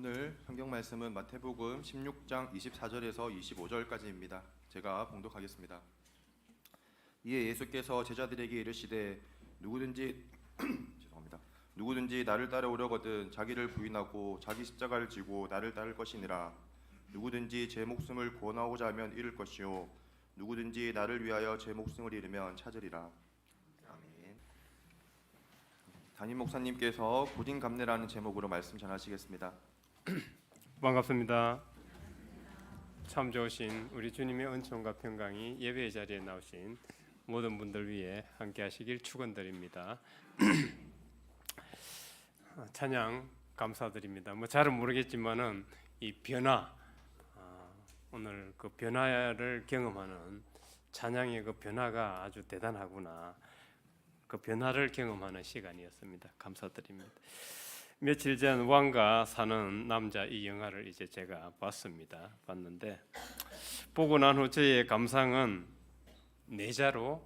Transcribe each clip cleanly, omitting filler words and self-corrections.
오늘 성경 말씀은 마태복음 16장 24절에서 25절까지입니다. 제가 봉독하겠습니다. 이에 예수께서 제자들에게 이르시되 누구든지 누구든지 나를 따라오려거든 자기를 부인하고 자기 십자가를 지고 나를 따를 것이니라. 누구든지 제 목숨을 구원하고자 하면 잃을 것이요 누구든지 나를 위하여 제 목숨을 잃으면 찾으리라. 아멘. 담임 목사님께서 고진감래라는 제목으로 말씀 전하시겠습니다. 반갑습니다. 참 좋으신 우리 주님의 은총과 평강이 예배의 자리에 나오신 모든 분들 위해 함께 하시길 축원드립니다. 찬양 감사드립니다. 잘은 모르겠지만은 이 변화, 오늘 그 변화를 경험하는 찬양의 그 변화가 아주 대단하구나. 그 변화를 경험하는 시간이었습니다. 감사드립니다. 며칠 전 왕가 사는 남자 이 영화를 이제 제가 봤는데 보고 난 후 저의 감상은 내자로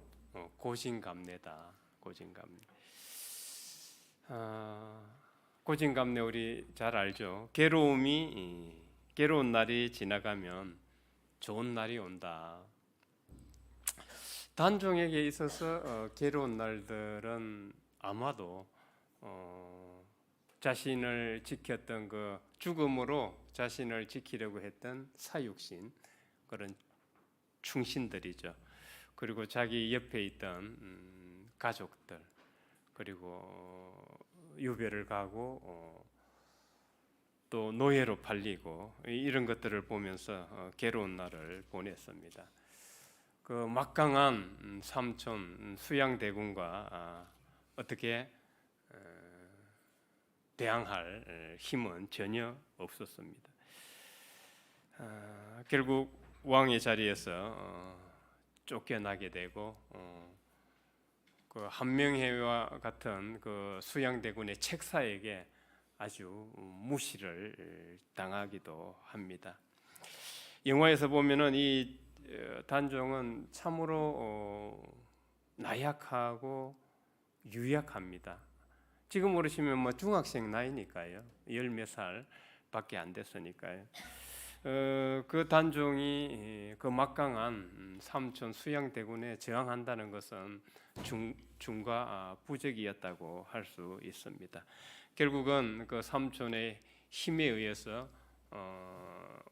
고진감래다. 고진감래 우리 잘 알죠. 괴로운 날이 지나가면 좋은 날이 온다. 단종에게 있어서 괴로운 날들은 아마도 자신을 지켰던 그 죽음으로 자신을 지키려고 했던 사육신, 그런 충신들이죠. 그리고 자기 옆에 있던 가족들, 그리고 유배를 가고 또 노예로 팔리고 이런 것들을 보면서 괴로운 날을 보냈습니다. 그 막강한 삼촌 수양대군과 어떻게 대항할 힘은 전혀 없었습니다. 결국 왕의 자리에서 쫓겨나게 되고 그 한명회와 같은 그 수양대군의 책사에게 아주 무시를 당하기도 합니다. 영화에서 보면은 이 단종은 참으로 나약하고 유약합니다. 지금 모르시면 중학생 나이니까요. 10몇 살밖에 안 됐으니까요. 그 단종이 그 막강한 삼촌 수양대군에 저항한다는 것은 중과 부적이었다고 할 수 있습니다. 결국은 그 삼촌의 힘에 의해서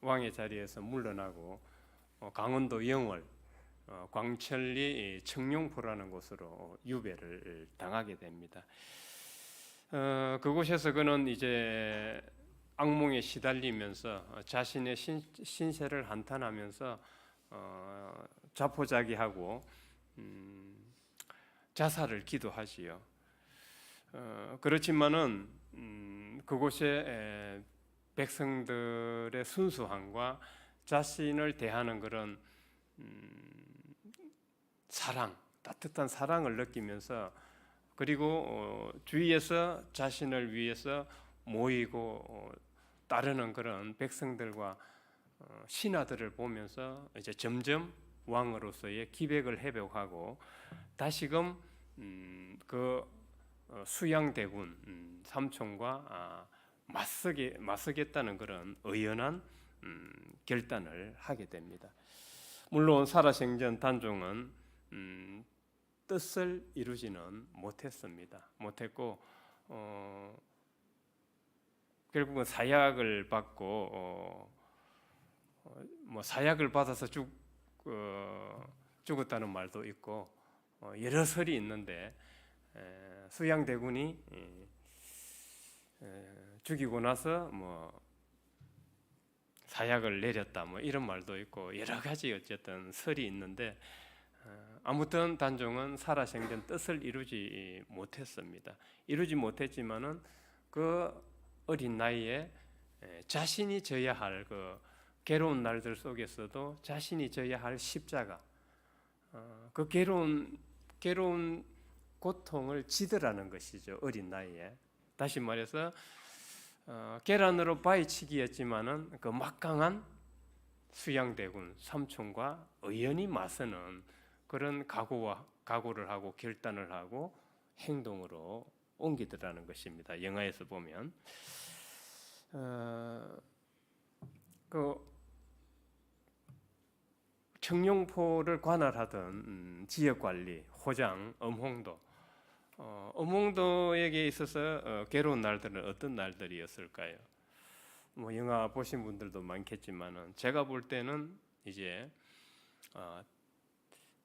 왕의 자리에서 물러나고 강원도 영월 광천리 청룡포라는 곳으로 유배를 당하게 됩니다. 그곳에서 그는 이제 악몽에 시달리면서 자신의 신세를 한탄하면서 자포자기하고 자살을 기도하지요. 그렇지만은 그곳에 백성들의 순수함과 자신을 대하는 그런 사랑, 따뜻한 사랑을 느끼면서 그리고 주위에서 자신을 위해서 모이고 따르는 그런 백성들과 신하들을 보면서 이제 점점 왕으로서의 기백을 회복하고 다시금 그 수양대군 삼촌과 맞서겠다는 그런 의연한 결단을 하게 됩니다. 물론 살아생전 단종은 뜻을 이루지는 못했고 결국은 사약을 받고 사약을 받아서 죽었다는 말도 있고 여러 설이 있는데 수양대군이 죽이고 나서 사약을 내렸다 이런 말도 있고 여러 가지 어쨌든 설이 있는데 아무튼 단종은 살아생전 뜻을 이루지 못했습니다. 이루지 못했지만은 그 어린 나이에 자신이 져야 할 그 괴로운 날들 속에서도 자신이 져야 할 십자가, 그 괴로운 고통을 지더라는 것이죠. 어린 나이에. 다시 말해서 계란으로 바위치기였지만은 그 막강한 수양대군 삼촌과 의연히 맞서는 그런 각오를 하고 결단을 하고 행동으로 옮기더라는 것입니다. 영화에서 보면 청룡포를 관할하던 지역관리, 호장, 엄홍도. 엄홍도에게 있어서 괴로운 날들은 어떤 날들이었을까요? 뭐 영화 보신 분들도 많겠지만은 제가 볼 때는 이제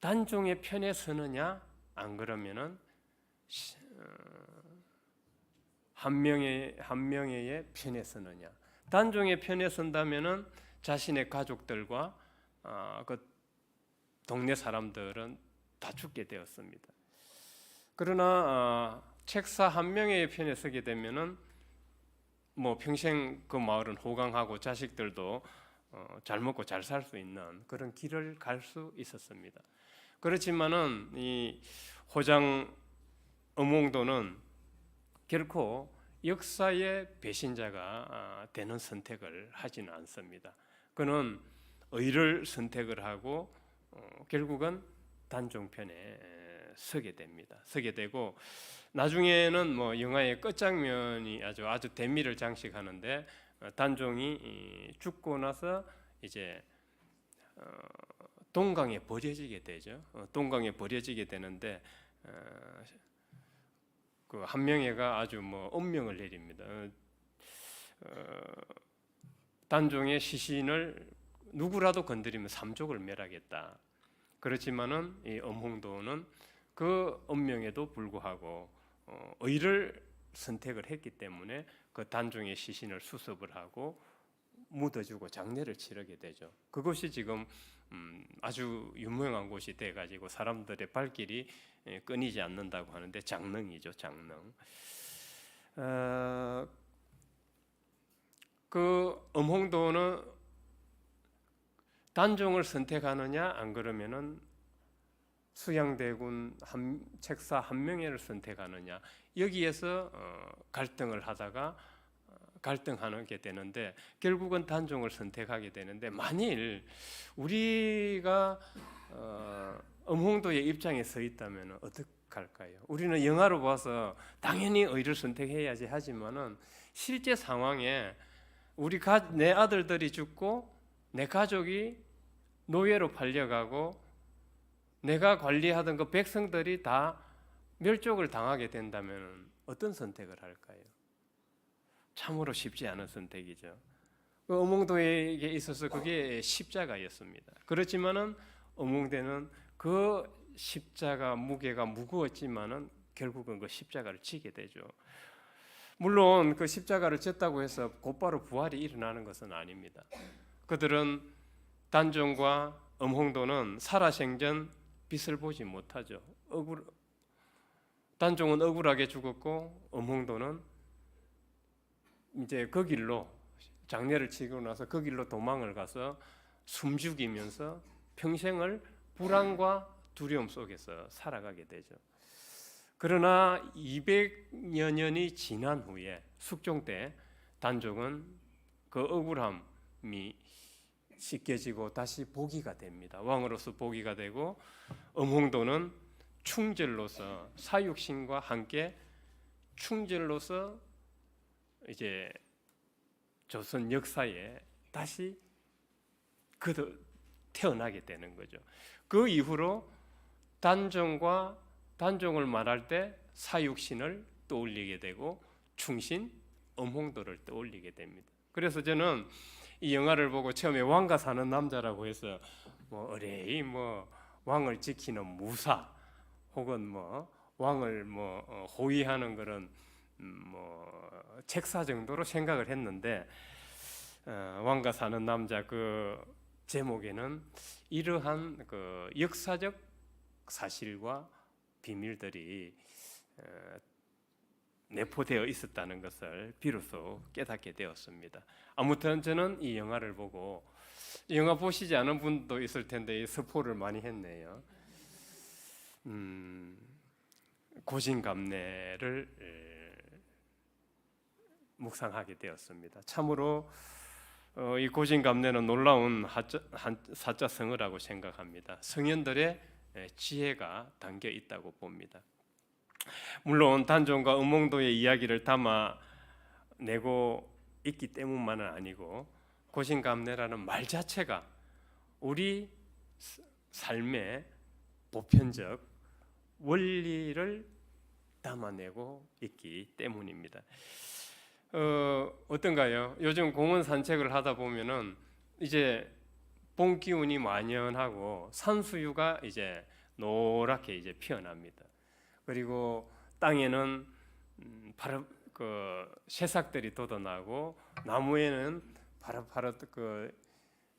단종의 편에 서느냐 안 그러면은 한 명의 편에 서느냐. 단종의 편에 선다면은 자신의 가족들과 그 동네 사람들은 다 죽게 되었습니다. 그러나 책사 한 명의 편에 서게 되면은 뭐 평생 그 마을은 호강하고 자식들도 잘 먹고 잘 살 수 있는 그런 길을 갈 수 있었습니다. 그렇지만은 이 호장 엄홍도는 결코 역사의 배신자가 되는 선택을 하지는 않습니다. 그는 의를 선택을 하고 결국은 단종편에 서게 됩니다. 서게 되고 나중에는 뭐 영화의 끝장면이 아주 대미를 장식하는데 단종이 죽고 나서 이제 동강에 버려지게 되죠. 동강에 버려지게 되는데 그 한명회가 아주 뭐 엄명을 내립니다. 단종의 시신을 누구라도 건드리면 삼족을 멸하겠다. 그렇지만은 이 엄홍도는 그 엄명에도 불구하고 의를 선택을 했기 때문에 그 단종의 시신을 수습을 하고 묻어주고 장례를 치르게 되죠. 그것이 지금 아주 유명한 곳이 돼가지고 사람들의 발길이 끊이지 않는다고 하는데 장릉이죠, 장릉. 그 엄홍도는 단종을 선택하느냐 안 그러면은 수양대군 책사 한명회를 선택하느냐 여기에서 갈등을 하다가 갈등하게 되는데 결국은 단종을 선택하게 되는데 만일 우리가 엄홍도의 입장에 서 있다면 어떡할까요? 우리는 영화로 봐서 당연히 의를 선택해야지 하지만은 실제 상황에 내 아들들이 죽고 내 가족이 노예로 팔려가고 내가 관리하던 그 백성들이 다 멸족을 당하게 된다면 어떤 선택을 할까요? 참으로 쉽지 않은 선택이죠. 그 엄홍도에게 있어서 그게 십자가였습니다. 그렇지만은 엄홍대는 그 십자가 무게가 무거웠지만은 결국은 그 십자가를 지게 되죠. 물론 그 십자가를 졌다고 해서 곧바로 부활이 일어나는 것은 아닙니다. 그들은 단종과 엄홍도는 살아생전 빛을 보지 못하죠. 단종은 억울하게 죽었고 엄홍도는 이제 그 길로 장례를 치고 나서 그 길로 도망을 가서 숨죽이면서 평생을 불안과 두려움 속에서 살아가게 되죠. 그러나 200여 년이 지난 후에 숙종 때 단종은 그 억울함이 씻겨지고 다시 복위가 됩니다. 왕으로서 복위가 되고 엄홍도는 충절로서 사육신과 함께 충절로서 이제 조선 역사에 다시 태어나게 되는 거죠. 그 이후로 단종을 말할 때 사육신을 떠올리게 되고 충신 엄홍도를 떠올리게 됩니다. 그래서 저는 이 영화를 보고 처음에 왕과 사는 남자라고 해서 뭐 의뢰이 뭐 왕을 지키는 무사 혹은 뭐 왕을 뭐 호위하는 그런 뭐 책사 정도로 생각을 했는데 왕과 사는 남자 그 제목에는 이러한 그 역사적 사실과 비밀들이 내포되어 있었다는 것을 비로소 깨닫게 되었습니다. 아무튼 저는 이 영화를 보고 영화 보시지 않은 분도 있을 텐데 스포를 많이 했네요. 고진감래를 묵상하게 되었습니다. 참으로 이 고진감래는 놀라운 사자성어라고 생각합니다. 성현들의 지혜가 담겨 있다고 봅니다. 물론 단종과 엄홍도의 이야기를 담아내고 있기 때문만은 아니고 고진감래라는 말 자체가 우리 삶의 보편적 원리를 담아내고 있기 때문입니다. 어떤가요? 요즘 공원 산책을 하다 보면은 이제 봄 기운이 만연하고 산수유가 이제 노랗게 이제 피어납니다. 그리고 땅에는 그 새싹들이 돋아나고 나무에는 파릇파릇 그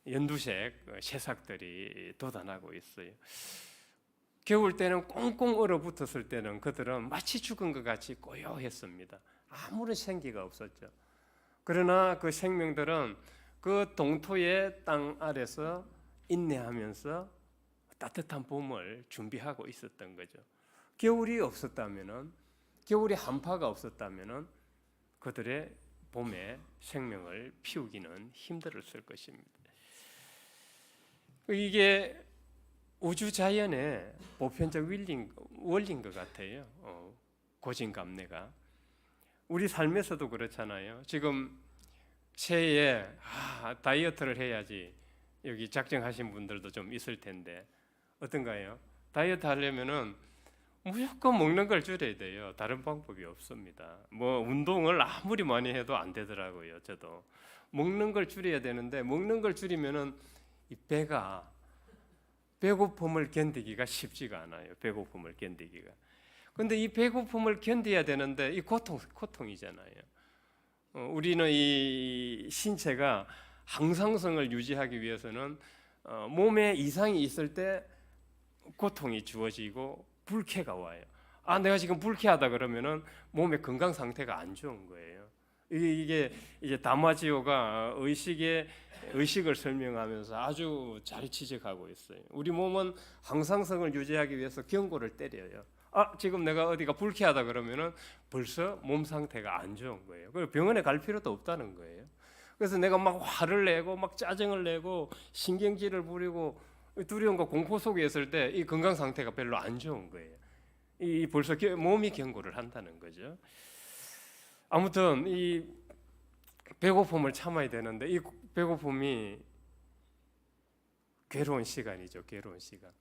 연두색 새싹들이 돋아나고 있어요. 겨울 때는 꽁꽁 얼어붙었을 때는 그들은 마치 죽은 것 같이 고요했습니다. 아무런 생기가 없었죠. 그러나 그 생명들은 그 동토의 땅 아래서 인내하면서 따뜻한 봄을 준비하고 있었던 거죠. 겨울이 없었다면은, 겨울이 한파가 없었다면은 그들의 봄에 생명을 피우기는 힘들었을 것입니다. 이게 우주 자연의 보편적 원리인 것 같아요. 고진감래가 우리 삶에서도 그렇잖아요. 지금 새해에 다이어트를 해야지 여기 작정하신 분들도 좀 있을 텐데 어떤가요? 다이어트 하려면은 무조건 먹는 걸 줄여야 돼요. 다른 방법이 없습니다. 뭐 운동을 아무리 많이 해도 안 되더라고요. 저도 먹는 걸 줄여야 되는데 먹는 걸 줄이면은 이 배가 배고픔을 견디기가 쉽지가 않아요. 배고픔을 견디기가. 근데 이 배고픔을 견뎌야 되는데 이 고통이잖아요. 우리는 이 신체가 항상성을 유지하기 위해서는 몸에 이상이 있을 때 고통이 주어지고 불쾌가 와요. 내가 지금 불쾌하다 그러면은 몸의 건강 상태가 안 좋은 거예요. 이게 이제 다마지오가 의식을 설명하면서 아주 잘 지적하고 있어요. 우리 몸은 항상성을 유지하기 위해서 경고를 때려요. 지금 내가 어디가 불쾌하다 그러면은 벌써 몸 상태가 안 좋은 거예요. 그리고 병원에 갈 필요도 없다는 거예요. 그래서 내가 막 화를 내고 막 짜증을 내고 신경질을 부리고 두려움과 공포 속에 있을 때 이 건강 상태가 별로 안 좋은 거예요. 이 벌써 몸이 경고를 한다는 거죠. 아무튼 이 배고픔을 참아야 되는데 이 배고픔이 괴로운 시간이죠. 괴로운 시간.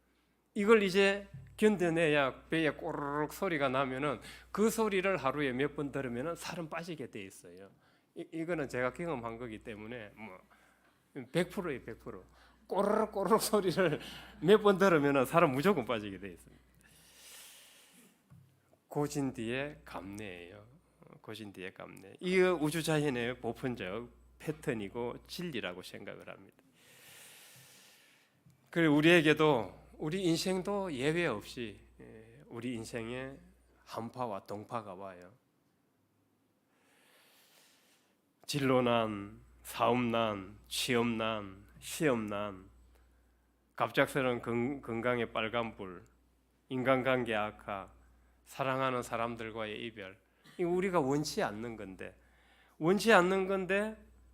이걸 이제 견뎌내야 배에 꼬르륵 소리가 나면은 그 소리를 하루에 몇 번 들으면은 살은 빠지게 돼 있어요. 이거는 제가 경험한 거기 때문에 뭐 100%예요, 100%. 꼬르륵 꼬르륵 소리를 몇 번 들으면은 살은 무조건 빠지게 돼 있습니다. 고진디의 감래예요. 고진디의 감래. 이 우주 자연의 보편적 패턴이고 진리라고 생각을 합니다. 그리고 우리에게도 우리 인생도 예외 없이 우리 인생에 한파와 동파가 와요. 진로난, 사업난, 취업난, 시험난, 갑작스러운 건강의 빨간불, 인간관계 악화, 사랑하는 사람들과의 이별. 이거 우리가 원치 않는 건데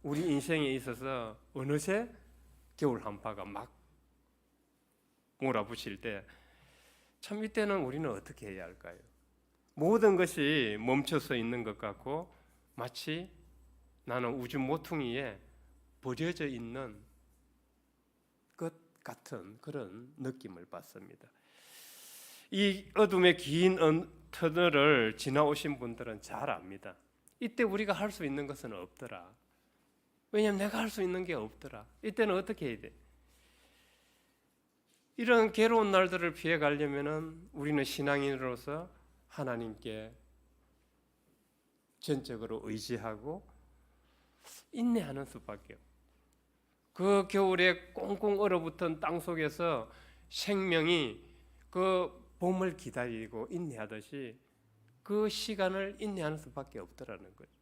우리 인생에 있어서 어느새 겨울 한파가 막 몰아붙일 때 참 이때는 우리는 어떻게 해야 할까요? 모든 것이 멈춰서 있는 것 같고 마치 나는 우주 모퉁이에 버려져 있는 것 같은 그런 느낌을 받습니다. 이 어둠의 긴 터널을 지나오신 분들은 잘 압니다. 이때 우리가 할 수 있는 것은 없더라. 왜냐하면 내가 할 수 있는 게 없더라. 이때는 어떻게 해야 돼? 이런 괴로운 날들을 피해 가려면은 우리는 신앙인으로서 하나님께 전적으로 의지하고 인내하는 수밖에 없어요. 그 겨울에 꽁꽁 얼어붙은 땅 속에서 생명이 그 봄을 기다리고 인내하듯이 그 시간을 인내하는 수밖에 없더라는 거예요.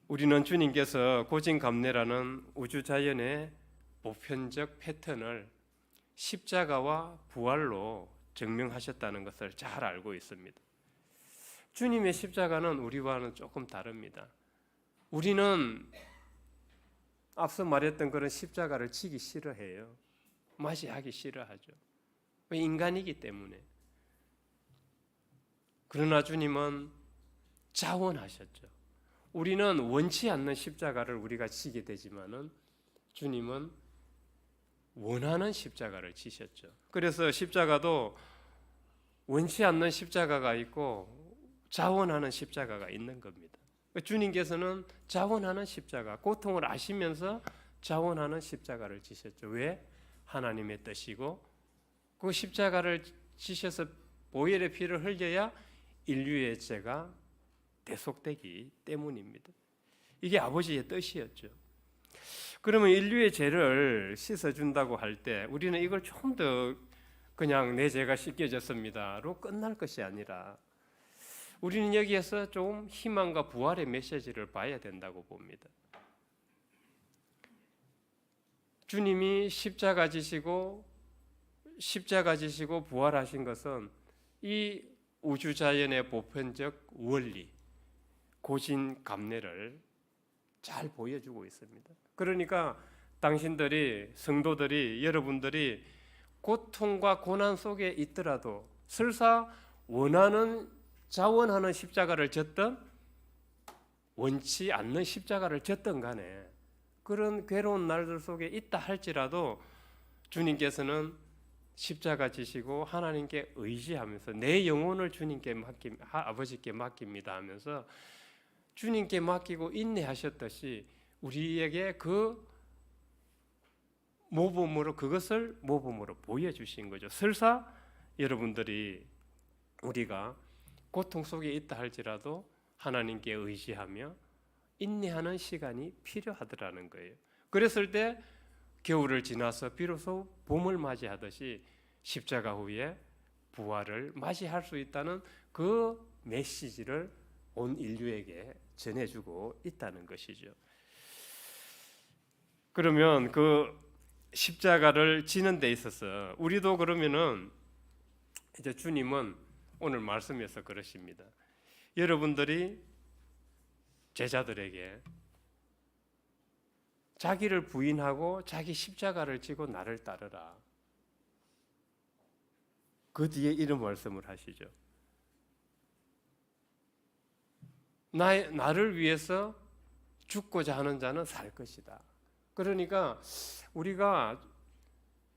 우리는 주님께서 고진감래라는 우주자연의 보편적 패턴을 십자가와 부활로 증명하셨다는 것을 잘 알고 있습니다. 주님의 십자가는 우리와는 조금 다릅니다. 우리는 앞서 말했던 그런 십자가를 지기 싫어해요. 맞이하기 싫어하죠. 왜? 인간이기 때문에. 그러나 주님은 자원하셨죠. 우리는 원치 않는 십자가를 우리가 지게 되지만은 주님은 원하는 십자가를 지셨죠. 그래서 십자가도 원치 않는 십자가가 있고 자원하는 십자가가 있는 겁니다. 주님께서는 자원하는 십자가, 고통을 아시면서 자원하는 십자가를 지셨죠. 왜? 하나님의 뜻이고 그 십자가를 지셔서 보혈의 피를 흘려야 인류의 죄가 대속되기 때문입니다. 이게 아버지의 뜻이었죠. 그러면 인류의 죄를 씻어준다고 할 때 우리는 이걸 좀 더 그냥 내 죄가 씻겨졌습니다로 끝날 것이 아니라 우리는 여기에서 좀 희망과 부활의 메시지를 봐야 된다고 봅니다. 주님이 십자가 지시고 부활하신 것은 이 우주자연의 보편적 원리, 고진감래를 잘 보여주고 있습니다. 그러니까 당신들이, 성도들이, 여러분들이 고통과 고난 속에 있더라도 설사 원하는 자원하는 십자가를 졌던 원치 않는 십자가를 졌던 간에 그런 괴로운 날들 속에 있다 할지라도 주님께서는 십자가 지시고 하나님께 의지하면서 내 영혼을 주님께 아버지께 맡깁니다 하면서 주님께 맡기고 인내하셨듯이 우리에게 그것을 모범으로 보여주신 거죠. 설사 여러분들이 우리가 고통 속에 있다 할지라도 하나님께 의지하며 인내하는 시간이 필요하더라는 거예요. 그랬을 때 겨울을 지나서 비로소 봄을 맞이하듯이 십자가 후에 부활을 맞이할 수 있다는 그 메시지를 온 인류에게 전해주고 있다는 것이죠. 그러면 그 십자가를 지는 데 있어서 우리도 그러면은 이제 주님은 오늘 말씀에서 그러십니다. 여러분들이 제자들에게 자기를 부인하고 자기 십자가를 지고 나를 따르라. 그 뒤에 이런 말씀을 하시죠. 나를 위해서 죽고자 하는 자는 살 것이다. 그러니까 우리가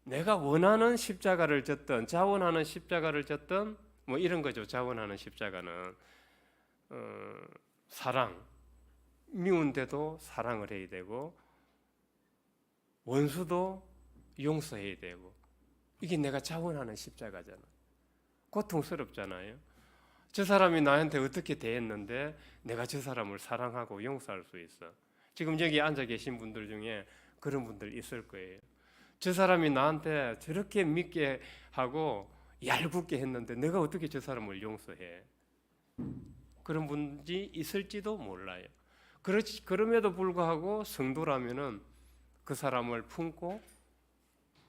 내가 원하는 십자가를 졌던, 자원하는 십자가를 졌던 뭐 이런 거죠. 자원하는 십자가는 사랑, 미운데도 사랑을 해야 되고 원수도 용서해야 되고 이게 내가 자원하는 십자가잖아. 고통스럽잖아요. 저 사람이 나한테 어떻게 대했는데 내가 저 사람을 사랑하고 용서할 수 있어. 지금 여기 앉아 계신 분들 중에 그런 분들 있을 거예요. 저 사람이 나한테 저렇게 믿게 하고 얄궂게 했는데 내가 어떻게 저 사람을 용서해? 그런 분이 있을지도 몰라요. 그럼에도 불구하고 성도라면은 그 사람을 품고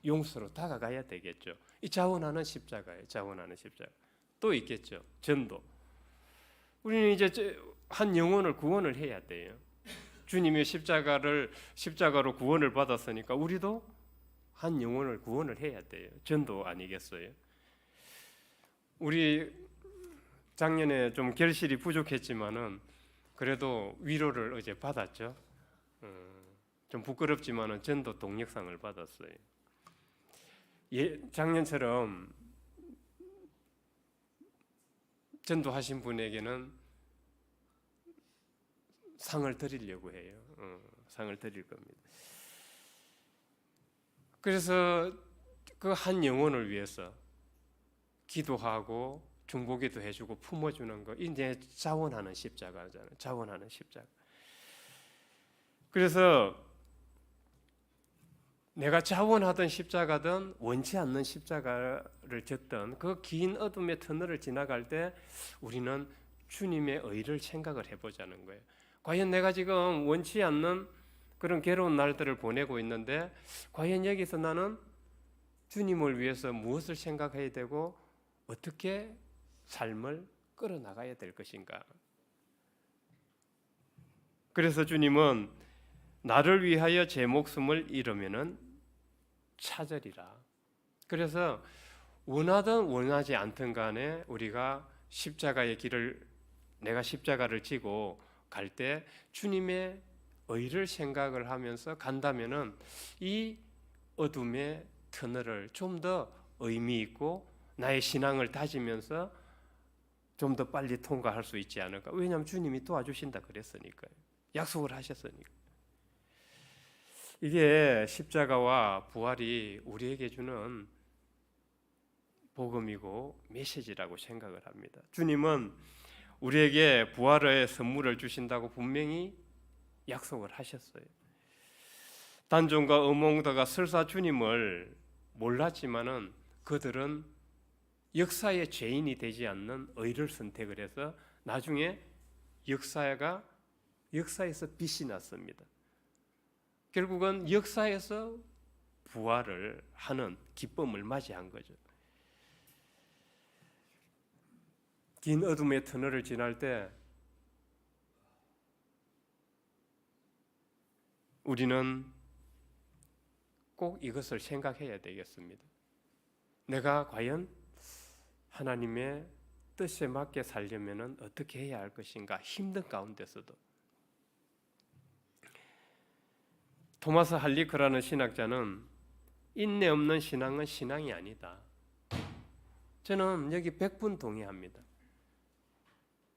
용서로 다가가야 되겠죠. 이 자원하는 십자가예요. 자원하는 십자가. 또 있겠죠. 전도. 우리는 이제 한 영혼을 구원을 해야 돼요. 주님의 십자가로 구원을 받았으니까 우리도 한 영혼을 구원을 해야 돼요. 전도 아니겠어요? 우리 작년에 좀 결실이 부족했지만은 그래도 위로를 어제 받았죠. 좀 부끄럽지만은 전도 동력상을 받았어요. 작년처럼 전도하신 분에게는 상을 드리려고 해요. 상을 드릴 겁니다. 그래서 그 한 영혼을 위해서 기도하고 중보기도 해주고 품어주는 거 이제 자원하는 십자가잖아요. 자원하는 십자가. 그래서 내가 자원하던 십자가든 원치 않는 십자가를 졌던 그 긴 어둠의 터널을 지나갈 때 우리는 주님의 의를 생각을 해보자는 거예요. 과연 내가 지금 원치 않는 그런 괴로운 날들을 보내고 있는데 과연 여기서 나는 주님을 위해서 무엇을 생각해야 되고 어떻게 삶을 끌어나가야 될 것인가. 그래서 주님은 나를 위하여 제 목숨을 잃으면은 찾으리라. 그래서 원하든 원하지 않든 간에 우리가 십자가의 길을 내가 십자가를 지고 갈 때 주님의 의를 생각을 하면서 간다면은 이 어둠의 터널을 좀 더 의미 있고 나의 신앙을 다지면서 좀 더 빨리 통과할 수 있지 않을까? 왜냐하면 주님이 도와주신다 그랬으니까요. 약속을 하셨으니까. 이게 십자가와 부활이 우리에게 주는 복음이고 메시지라고 생각을 합니다. 주님은 우리에게 부활의 선물을 주신다고 분명히 약속을 하셨어요. 단종과 음몽다가 설사 주님을 몰랐지만은 그들은 역사의 죄인이 되지 않는 의를 선택을 해서 나중에 역사에서 빛이 났습니다. 결국은 역사에서 부활을 하는 기쁨을 맞이한 거죠. 긴 어둠의 터널을 지날 때 우리는 꼭 이것을 생각해야 되겠습니다. 내가 과연 하나님의 뜻에 맞게 살려면 어떻게 해야 할 것인가? 힘든 가운데서도. 토마스 할리크라는 신학자는 인내 없는 신앙은 신앙이 아니다. 저는 여기 100분 동의합니다.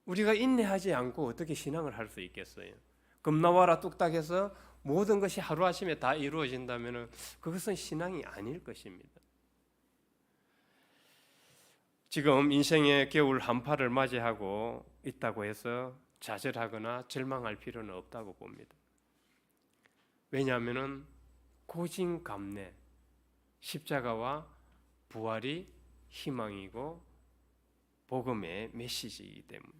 우리가 인내하지 않고 어떻게 신앙을 할 수 있겠어요? 겁나와라 뚝딱해서 모든 것이 하루아침에 다 이루어진다면 그것은 신앙이 아닐 것입니다. 지금 인생의 겨울 한파를 맞이하고 있다고 해서 좌절하거나 절망할 필요는 없다고 봅니다. 왜냐하면 고진감래, 십자가와 부활이 희망이고 복음의 메시지이기 때문에.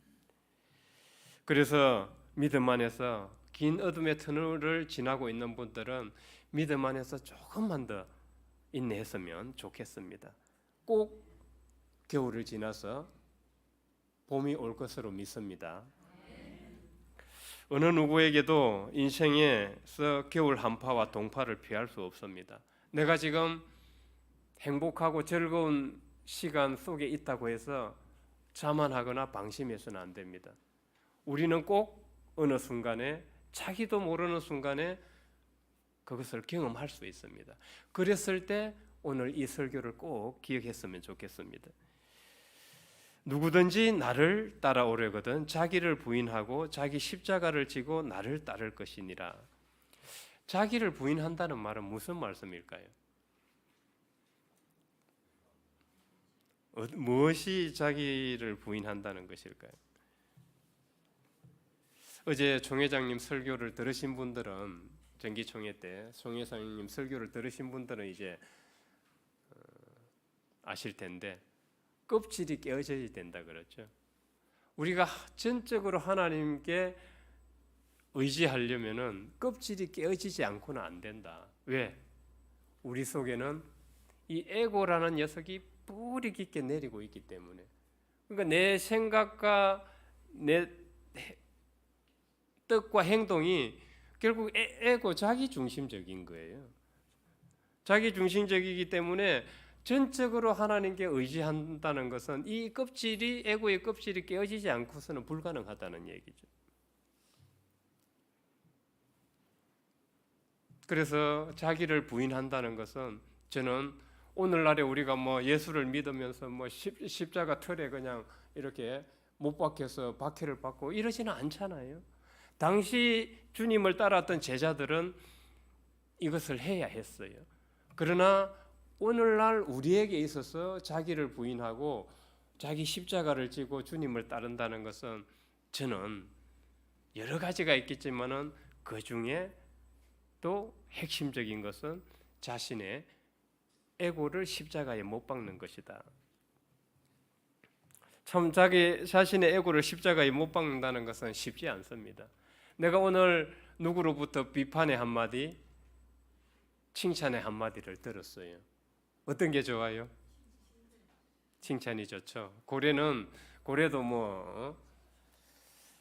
그래서 믿음 안에서 긴 어둠의 터널을 지나고 있는 분들은 믿음 안에서 조금만 더 인내했으면 좋겠습니다. 꼭 겨울을 지나서 봄이 올 것으로 믿습니다. 어느 누구에게도 인생에서 겨울 한파와 동파를 피할 수 없습니다. 내가 지금 행복하고 즐거운 시간 속에 있다고 해서 자만하거나 방심해서는 안 됩니다. 우리는 꼭 어느 순간에 자기도 모르는 순간에 그것을 경험할 수 있습니다. 그랬을 때 오늘 이 설교를 꼭 기억했으면 좋겠습니다. 누구든지 나를 따라오려거든 자기를 부인하고 자기 십자가를 지고 나를 따를 것이니라. 자기를 부인한다는 말은 무슨 말씀일까요? 무엇이 자기를 부인한다는 것일까요? 어제 총회장님 설교를 들으신 분들은 정기총회 때 총회장님 설교를 들으신 분들은 이제 아실 텐데 껍질이 깨어져야 된다 그랬죠. 우리가 전적으로 하나님께 의지하려면은 껍질이 깨어지지 않고는 안 된다. 왜? 우리 속에는 이 에고라는 녀석이 뿌리 깊게 내리고 있기 때문에. 그러니까 내 생각과 내 뜻과 행동이 결국 에고 자기 중심적인 거예요. 자기 중심적이기 때문에 전적으로 하나님께 의지한다는 것은 이 껍질이 에고의 껍질이 깨어지지 않고서는 불가능하다는 얘기죠. 그래서 자기를 부인한다는 것은 저는 오늘날에 우리가 뭐 예수를 믿으면서 뭐 십자가 틀에 그냥 이렇게 못 박혀서 박해를 받고 이러지는 않잖아요. 당시 주님을 따랐던 제자들은 이것을 해야 했어요. 그러나 오늘날 우리에게 있어서 자기를 부인하고 자기 십자가를 지고 주님을 따른다는 것은 저는 여러 가지가 있겠지만은 그 중에 또 핵심적인 것은 자신의 에고를 십자가에 못 박는 것이다. 참 자기 자신의 에고를 십자가에 못 박는다는 것은 쉽지 않습니다. 내가 오늘 누구로부터 비판의 한마디, 칭찬의 한마디를 들었어요. 어떤 게 좋아요? 칭찬이 좋죠. 고래도 뭐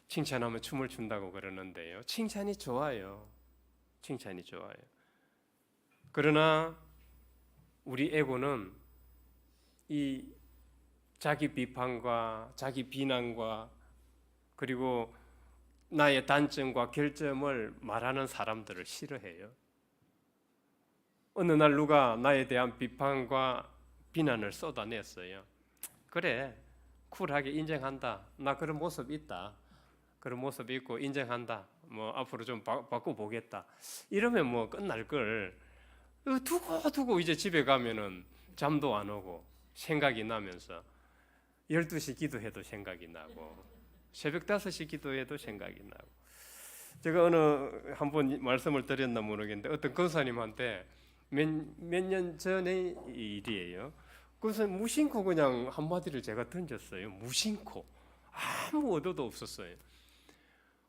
칭찬하면 춤을 춘다고 그러는데요. 칭찬이 좋아요. 칭찬이 좋아요. 그러나 우리 에고는 이 자기 비판과 자기 비난과 그리고 나의 단점과 결점을 말하는 사람들을 싫어해요. 어느 날 누가 나에 대한 비판과 비난을 쏟아냈어요. 그래, 쿨하게 인정한다. 나 그런 모습 있다. 그런 모습 있고 인정한다. 뭐 앞으로 좀 바꿔보겠다. 이러면 뭐 끝날 걸. 두고 이제 집에 가면은 잠도 안 오고 생각이 나면서 12시 기도해도 생각이 나고 새벽 5시 기도해도 생각이 나고. 제가 어느 한번 말씀을 드렸나 모르겠는데 어떤 권사님한테 몇 년 전의 일이에요. 그래서 무심코 그냥 한마디를 제가 던졌어요. 무심코. 아무 의도도 없었어요.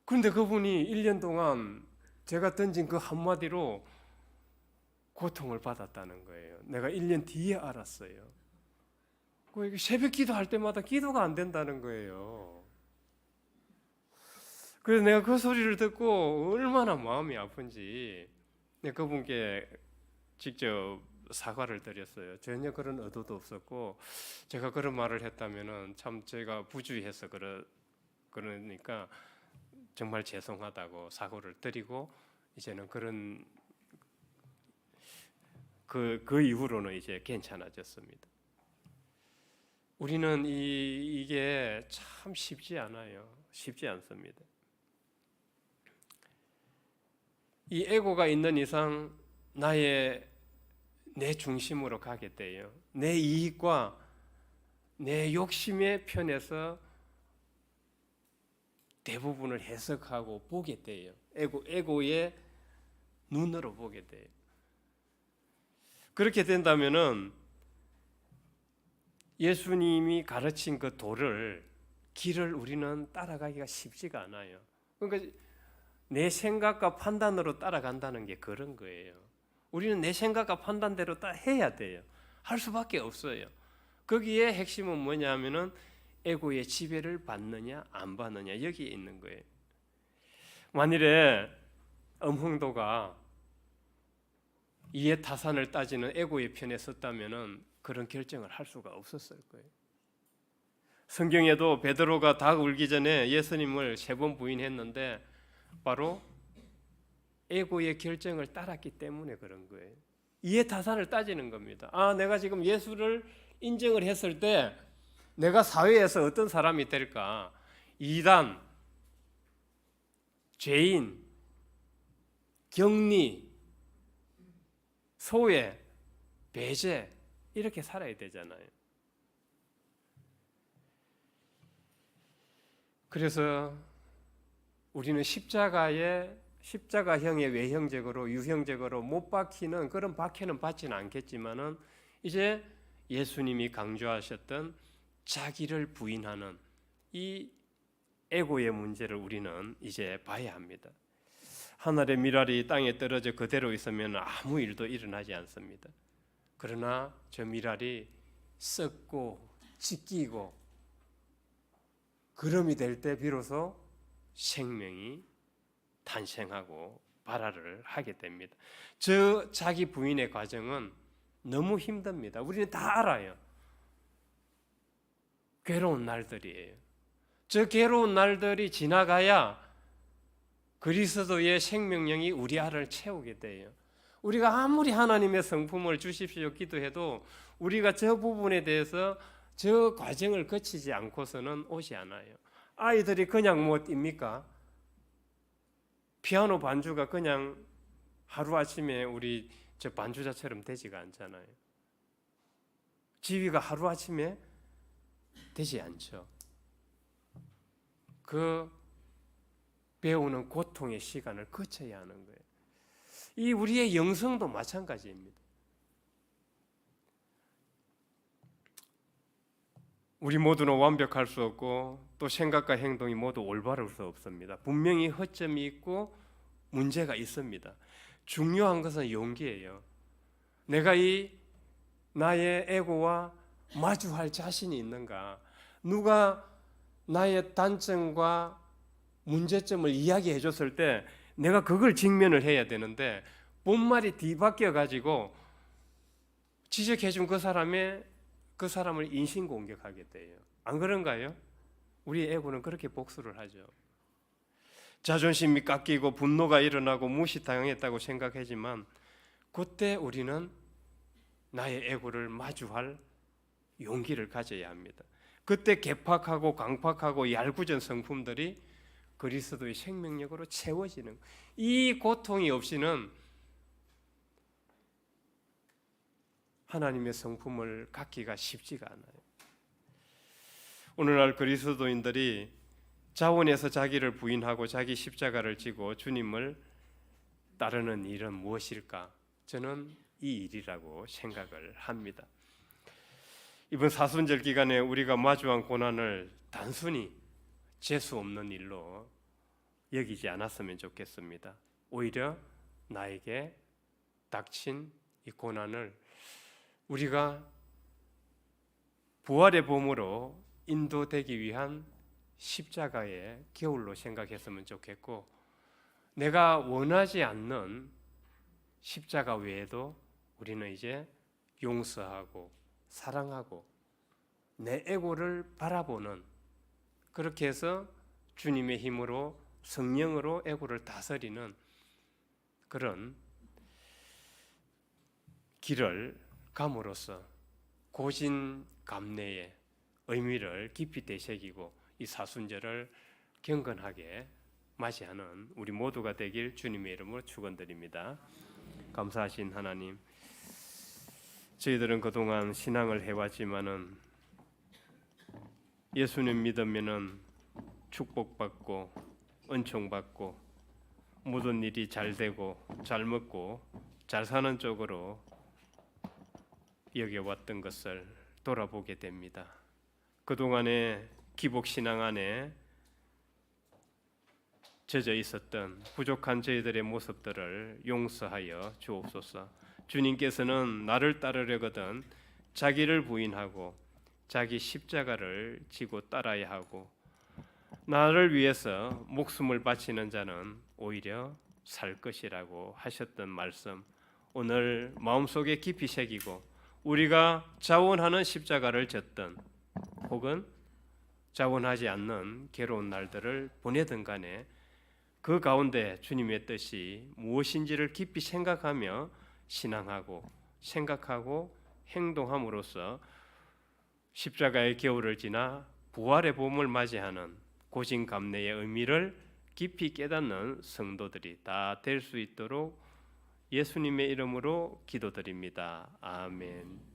그런데 그분이 1년 동안 제가 던진 그 한마디로 고통을 받았다는 거예요. 내가 1년 뒤에 알았어요. 새벽 기도할 때마다 기도가 안 된다는 거예요. 그래서 내가 그 소리를 듣고 얼마나 마음이 아픈지 그분께 직접 사과를 드렸어요. 전혀 그런 의도도 없었고 제가 그런 말을 했다면은 참 제가 부주의해서 그러니까 정말 죄송하다고 사과를 드리고 이제는 그런 그 이후로는 이제 괜찮아졌습니다. 우리는 이게 참 쉽지 않아요. 쉽지 않습니다. 이 에고가 있는 이상 내 중심으로 가게 돼요. 내 이익과 내 욕심의 편에서 대부분을 해석하고 보게 돼요. 에고의 눈으로 보게 돼요. 그렇게 된다면은 예수님이 가르친 그 길을 우리는 따라가기가 쉽지가 않아요. 그러니까 내 생각과 판단으로 따라간다는 게 그런 거예요. 우리는 내 생각과 판단대로 해야 돼요. 할 수밖에 없어요. 거기에 핵심은 뭐냐면은 에고의 지배를 받느냐 안 받느냐 여기에 있는 거예요. 만일에 엄흥도가 이해타산을 따지는 에고의 편에 섰다면은 그런 결정을 할 수가 없었을 거예요. 성경에도 베드로가 닭 울기 전에 예수님을 3번 부인했는데 바로 에고의 결정을 따랐기 때문에 그런 거예요. 이해타산을 따지는 겁니다. 내가 지금 예수를 인정을 했을 때 내가 사회에서 어떤 사람이 될까? 이단, 죄인, 격리, 소외, 배제 이렇게 살아야 되잖아요. 그래서 우리는 십자가형의 외형적으로 유형적으로 못 박히는 그런 박해는 받지는 않겠지만은 이제 예수님이 강조하셨던 자기를 부인하는 이 에고의 문제를 우리는 이제 봐야 합니다. 하늘의 미랄이 땅에 떨어져 그대로 있으면 아무 일도 일어나지 않습니다. 그러나 저 미랄이 썩고 찢기고 그름이 될 때 비로소 생명이 탄생하고 발화를 하게 됩니다. 저 자기 부인의 과정은 너무 힘듭니다. 우리는 다 알아요. 괴로운 날들이에요. 저 괴로운 날들이 지나가야 그리스도의 생명력이 우리 안을 채우게 돼요. 우리가 아무리 하나님의 성품을 주십시오 기도해도 우리가 저 부분에 대해서 저 과정을 거치지 않고서는 오지 않아요. 아이들이 그냥 뭐 띱니까? 피아노 반주가 그냥 하루아침에 우리 저 반주자처럼 되지가 않잖아요. 지휘가 하루아침에 되지 않죠. 그 배우는 고통의 시간을 거쳐야 하는 거예요. 이 우리의 영성도 마찬가지입니다. 우리 모두는 완벽할 수 없고 또 생각과 행동이 모두 올바를 수 없습니다. 분명히 허점이 있고 문제가 있습니다. 중요한 것은 용기예요. 내가 나의 에고와 마주할 자신이 있는가? 누가 나의 단점과 문제점을 이야기해 줬을 때 내가 그걸 직면을 해야 되는데 본말이 뒤바뀌어 가지고 지적해 준 그 사람을 인신공격하게 돼요. 안 그런가요? 우리 에고는 그렇게 복수를 하죠. 자존심이 깎이고 분노가 일어나고 무시당했다고 생각하지만 그때 우리는 나의 애고를 마주할 용기를 가져야 합니다. 그때 개팍하고 강팍하고 얄궂은 성품들이 그리스도의 생명력으로 채워지는, 이 고통이 없이는 하나님의 성품을 갖기가 쉽지가 않아요. 오늘날 그리스도인들이 자원에서 자기를 부인하고 자기 십자가를 지고 주님을 따르는 일은 무엇일까? 저는 이 일이라고 생각을 합니다. 이번 사순절 기간에 우리가 마주한 고난을 단순히 재수 없는 일로 여기지 않았으면 좋겠습니다. 오히려 나에게 닥친 이 고난을 우리가 부활의 봄으로 인도되기 위한 십자가의 겨울로 생각했으면 좋겠고, 내가 원하지 않는 십자가 외에도 우리는 이제 용서하고 사랑하고 내 애고를 바라보는, 그렇게 해서 주님의 힘으로 성령으로 애고를 다스리는 그런 길을 감으로써 고진감래의 의미를 깊이 되새기고 이 사순절을 경건하게 맞이하는 우리 모두가 되길 주님의 이름으로 축원드립니다. 감사하신 하나님, 저희들은 그동안 신앙을 해왔지만은 예수님 믿으면은 축복받고 은총받고 모든 일이 잘 되고 잘 먹고 잘 사는 쪽으로 여겨왔던 것을 돌아보게 됩니다. 그동안의 기복신앙 안에 젖어 있었던 부족한 저희들의 모습들을 용서하여 주옵소서. 주님께서는 나를 따르려거든 자기를 부인하고 자기 십자가를 지고 따라야 하고, 나를 위해서 목숨을 바치는 자는 오히려 살 것이라고 하셨던 말씀, 오늘 마음속에 깊이 새기고 우리가 자원하는 십자가를 졌든 혹은 자원하지 않는 괴로운 날들을 보내든 간에 그 가운데 주님의 뜻이 무엇인지를 깊이 생각하며 신앙하고 생각하고 행동함으로써 십자가의 겨울을 지나 부활의 봄을 맞이하는 고진감래의 의미를 깊이 깨닫는 성도들이 다 될 수 있도록 예수님의 이름으로 기도드립니다. 아멘.